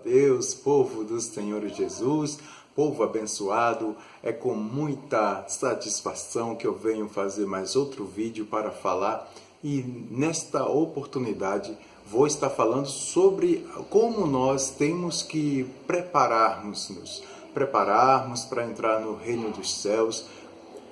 Deus, povo do Senhor Jesus, povo abençoado. É com muita satisfação que eu venho fazer mais outro vídeo para falar, e nesta oportunidade vou estar falando sobre como nós temos que prepararmos para entrar no reino dos céus.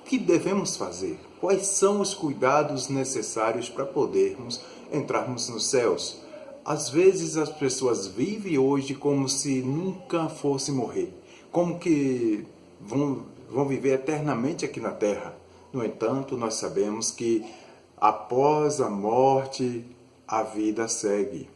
O que devemos fazer? Quais são os cuidados necessários para podermos entrarmos nos céus? Às vezes as pessoas vivem hoje como se nunca fosse morrer, como que vão viver eternamente aqui na terra. No entanto, nós sabemos que após a morte, a vida segue.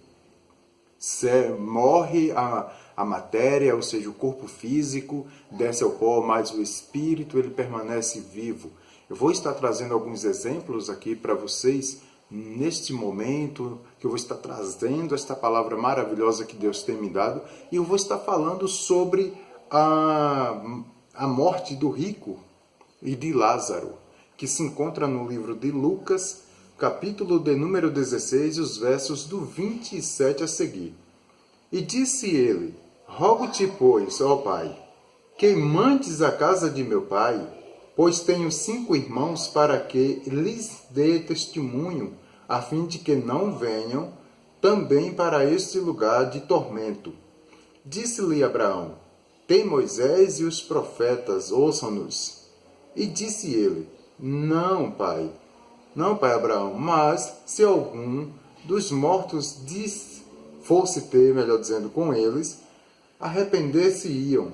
Morre a matéria, ou seja, o corpo físico, desce ao pó, mas o espírito ele permanece vivo. Eu vou estar trazendo alguns exemplos aqui para vocês, neste momento, que eu vou estar trazendo esta palavra maravilhosa que Deus tem me dado, e eu vou estar falando sobre a morte do rico e de Lázaro, que se encontra no livro de Lucas, capítulo de número 16, os versos do 27 a seguir. E disse ele: rogo-te, pois, ó Pai, que mandes a casa de meu pai, pois tenho 5 irmãos, para que lhes dê testemunho, a fim de que não venham também para este lugar de tormento. Disse-lhe Abraão: tem Moisés e os profetas, ouçam-nos. E disse ele: não, pai Abraão, mas se algum dos mortos fosse ter, melhor dizendo, com eles, arrepender-se-iam.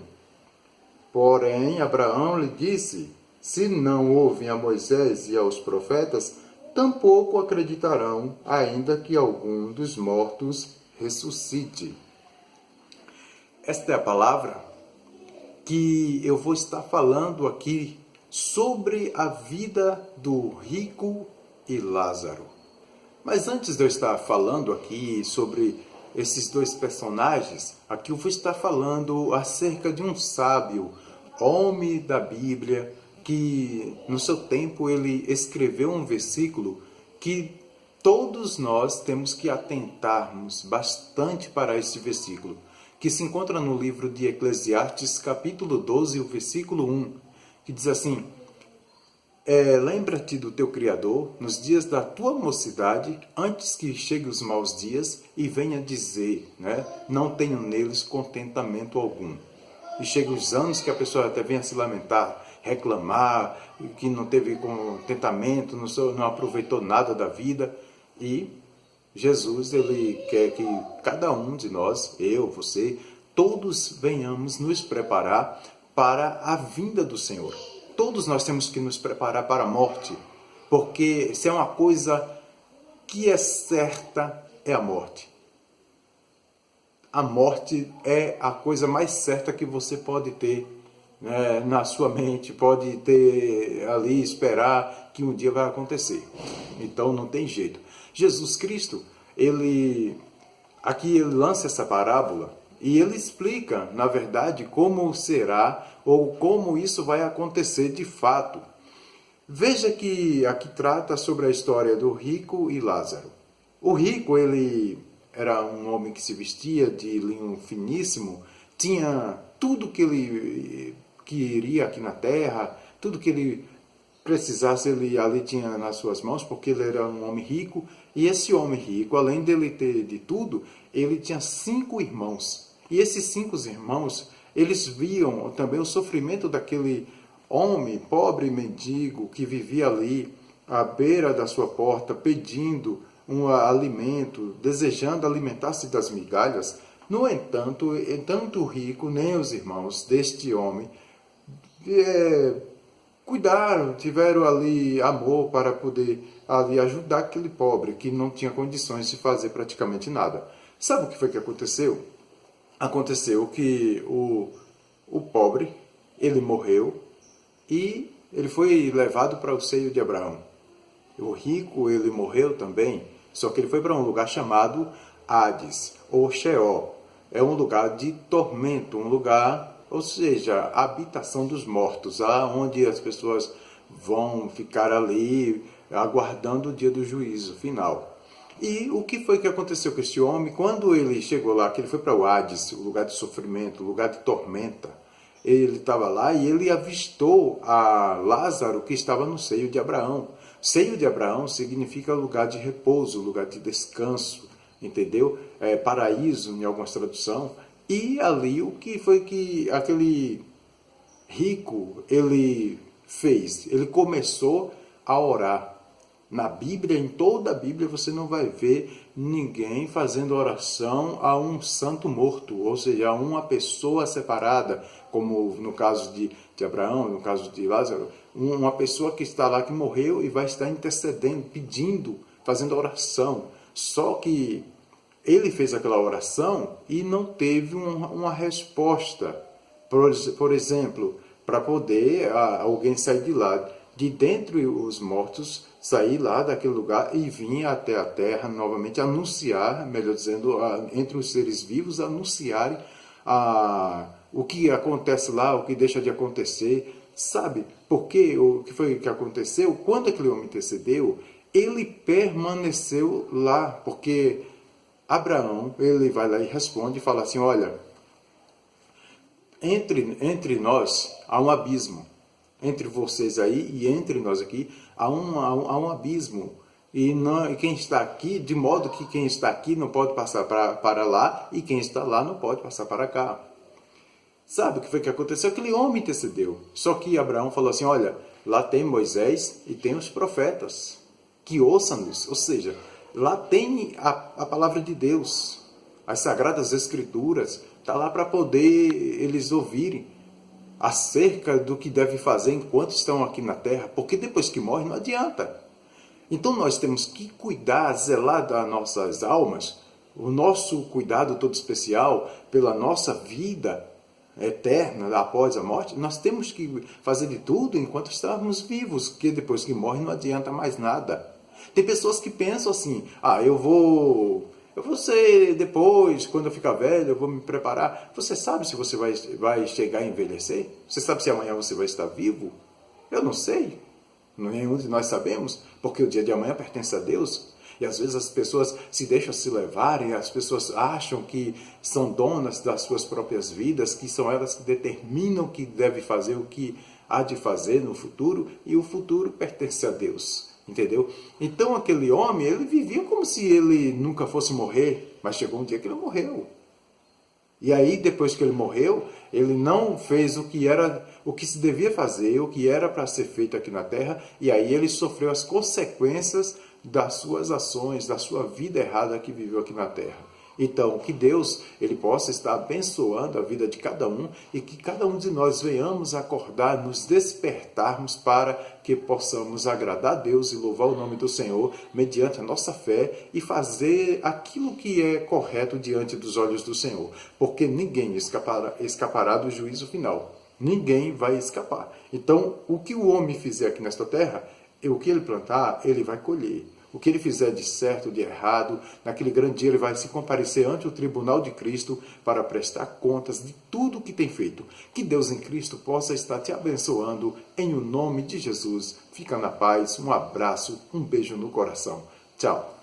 Porém, Abraão lhe disse: se não ouvem a Moisés e aos profetas, tampouco acreditarão, ainda que algum dos mortos ressuscite. Esta é a palavra que eu vou estar falando aqui sobre a vida do rico e Lázaro. Mas antes de eu estar falando aqui sobre esses dois personagens, aqui eu vou estar falando acerca de um sábio, homem da Bíblia, que no seu tempo ele escreveu um versículo que todos nós temos que atentarmos bastante para este versículo, que se encontra no livro de Eclesiastes, capítulo 12, o versículo 1, que diz assim: lembra-te do teu Criador nos dias da tua mocidade, antes que cheguem os maus dias e venha dizer, não tenho neles contentamento algum. E chegam os anos que a pessoa até venha se lamentar, reclamar, que não teve contentamento, não aproveitou nada da vida. E Jesus, ele quer que cada um de nós, eu, você, todos venhamos nos preparar para a vinda do Senhor. Todos nós temos que nos preparar para a morte, porque se é uma coisa que é certa, é a morte. A morte é a coisa mais certa que você pode ter na sua mente, pode ter ali, esperar que um dia vai acontecer. Então não tem jeito. Jesus Cristo, aqui ele lança essa parábola e ele explica, na verdade, como será ou como isso vai acontecer de fato. Veja que aqui trata sobre a história do rico e Lázaro. O rico, ele era um homem que se vestia de linho finíssimo, tinha tudo que ele queria aqui na terra, tudo que ele precisasse, ele ali tinha nas suas mãos, porque ele era um homem rico. E esse homem rico, além dele ter de tudo, ele tinha 5 irmãos. E esses 5 irmãos, eles viam também o sofrimento daquele homem pobre e mendigo que vivia ali à beira da sua porta, pedindo um alimento, desejando alimentar-se das migalhas. No entanto, tanto o rico nem os irmãos deste homem cuidaram, tiveram ali amor para poder ali ajudar aquele pobre que não tinha condições de fazer praticamente nada. Sabe o que foi que aconteceu? Aconteceu que o pobre, ele morreu e ele foi levado para o seio de Abraão. O rico, ele morreu também, só que ele foi para um lugar chamado Hades, ou Sheol. É um lugar de tormento, um lugar, ou seja, a habitação dos mortos, onde as pessoas vão ficar ali aguardando o dia do juízo final. E o que foi que aconteceu com este homem? Quando ele chegou lá, que ele foi para o Hades, o lugar de sofrimento, o lugar de tormenta, ele estava lá e ele avistou a Lázaro que estava no seio de Abraão. Seio de Abraão significa lugar de repouso, lugar de descanso, entendeu? Paraíso, em algumas traduções. E ali o que foi que aquele rico, ele fez? Ele começou a orar. Na Bíblia, em toda a Bíblia, você não vai ver ninguém fazendo oração a um santo morto, ou seja, a uma pessoa separada, como no caso de Abraão, no caso de Lázaro, uma pessoa que está lá, que morreu e vai estar intercedendo, pedindo, fazendo oração. Só que ele fez aquela oração e não teve uma resposta. Por exemplo, para poder alguém sair de lá, de dentre os mortos, sair lá daquele lugar e vir até a terra novamente, anunciar, melhor dizendo, entre os seres vivos, anunciarem o que acontece lá, o que deixa de acontecer, sabe? Porque o que foi que aconteceu? Quando aquele homem intercedeu, ele permaneceu lá, porque Abraão, ele vai lá e responde e fala assim, olha, entre nós há um abismo, entre vocês aí e entre nós aqui, há um abismo. E quem está aqui, de modo que quem está aqui não pode passar para lá, e quem está lá não pode passar para cá. Sabe o que foi que aconteceu? Aquele homem intercedeu. Só que Abraão falou assim, olha, lá tem Moisés e tem os profetas, que ouçam-nos. Ou seja, lá tem a palavra de Deus, as Sagradas Escrituras, está lá para poder eles ouvirem acerca do que deve fazer enquanto estão aqui na terra, porque depois que morre não adianta. Então nós temos que cuidar, zelar das nossas almas, o nosso cuidado todo especial pela nossa vida eterna após a morte, nós temos que fazer de tudo enquanto estamos vivos, porque depois que morre não adianta mais nada. Tem pessoas que pensam assim, eu vou ser depois, quando eu ficar velho, eu vou me preparar. Você sabe se você vai chegar a envelhecer? Você sabe se amanhã você vai estar vivo? Eu não sei. Nenhum de nós sabemos, porque o dia de amanhã pertence a Deus. E às vezes as pessoas se deixam se levarem, as pessoas acham que são donas das suas próprias vidas, que são elas que determinam o que deve fazer, o que há de fazer no futuro, e o futuro pertence a Deus. Entendeu? Então aquele homem, ele vivia como se ele nunca fosse morrer, mas chegou um dia que ele morreu. E aí, depois que ele morreu, ele não fez o que se devia fazer, o que era para ser feito aqui na terra, e aí ele sofreu as consequências das suas ações, da sua vida errada que viveu aqui na terra. Então, que Deus ele possa estar abençoando a vida de cada um e que cada um de nós venhamos acordar, nos despertarmos para que possamos agradar a Deus e louvar o nome do Senhor mediante a nossa fé e fazer aquilo que é correto diante dos olhos do Senhor. Porque ninguém escapará do juízo final. Ninguém vai escapar. Então, o que o homem fizer aqui nesta terra, o que ele plantar, ele vai colher. O que ele fizer de certo, de errado, naquele grande dia ele vai se comparecer ante o tribunal de Cristo para prestar contas de tudo o que tem feito. Que Deus em Cristo possa estar te abençoando em o nome de Jesus. Fica na paz, um abraço, um beijo no coração. Tchau.